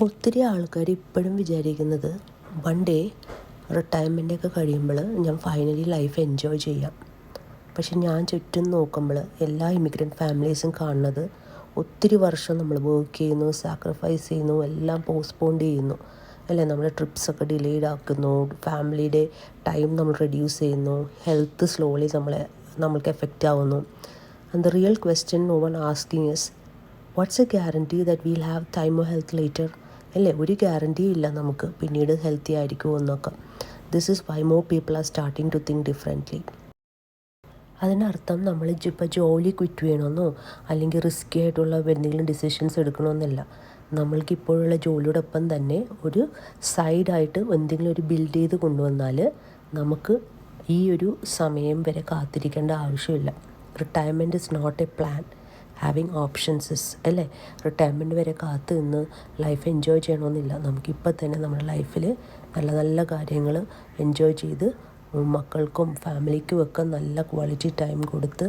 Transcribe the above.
ഒത്തിരി ആൾക്കാർ ഇപ്പോഴും വിചാരിക്കുന്നത് വൺ ഡേ റിട്ടയർമെൻ്റൊക്കെ കഴിയുമ്പോൾ ഞാൻ ഫൈനലി ലൈഫ് എൻജോയ് ചെയ്യാം. പക്ഷെ ഞാൻ ചുറ്റും നോക്കുമ്പോൾ എല്ലാ ഇമിഗ്രൻ്റ് ഫാമിലീസും കാണുന്നത് ഒത്തിരി വർഷം നമ്മൾ വർക്ക് ചെയ്യുന്നു, സാക്രിഫൈസ് ചെയ്യുന്നു, എല്ലാം പോസ്റ്റ്പോണ്ട് ചെയ്യുന്നു അല്ലേ. നമ്മുടെ ട്രിപ്സൊക്കെ ഡിലേഡ് ആക്കുന്നു, ഫാമിലിയുടെ ടൈം നമ്മൾ റെഡ്യൂസ് ചെയ്യുന്നു, ഹെൽത്ത് സ്ലോലി നമ്മൾക്ക് എഫക്റ്റ് ആവുന്നു. And the real question no one asking is what's a guarantee that we'll have time or health later അല്ലേ. ഒരു ഗ്യാരണ്ടിയും ഇല്ല നമുക്ക് പിന്നീട് ഹെൽത്തി ആയിരിക്കുമോ എന്നൊക്കെ. This is why more people are starting to think differently. അതിനർത്ഥം നമ്മൾ ഇപ്പോൾ ജോലി ക്വിറ്റ് ചെയ്യണമെന്നോ അല്ലെങ്കിൽ റിസ്കി ആയിട്ടുള്ള എന്തെങ്കിലും ഡിസിഷൻസ് എടുക്കണമെന്നല്ല. നമ്മൾക്ക് ഇപ്പോഴുള്ള ജോലിയോടൊപ്പം തന്നെ ഒരു സൈഡായിട്ട് എന്തെങ്കിലും ഒരു ബിൽഡ് ചെയ്ത് കൊണ്ടുവന്നാൽ നമുക്ക് ഈ ഒരു സമയം വരെ കാത്തിരിക്കേണ്ട ആവശ്യമില്ല. Retirement is not a plan, having options അല്ലേ. റിട്ടയർമെൻറ്റ് വരെ കാത്തു നിന്ന് ലൈഫ് എൻജോയ് ചെയ്യണമെന്നില്ല. നമുക്കിപ്പോൾ തന്നെ നമ്മുടെ ലൈഫിൽ നല്ല നല്ല കാര്യങ്ങൾ എൻജോയ് ചെയ്ത് മക്കൾക്കും ഫാമിലിക്കും ഒക്കെ നല്ല ക്വാളിറ്റി ടൈം കൊടുത്ത്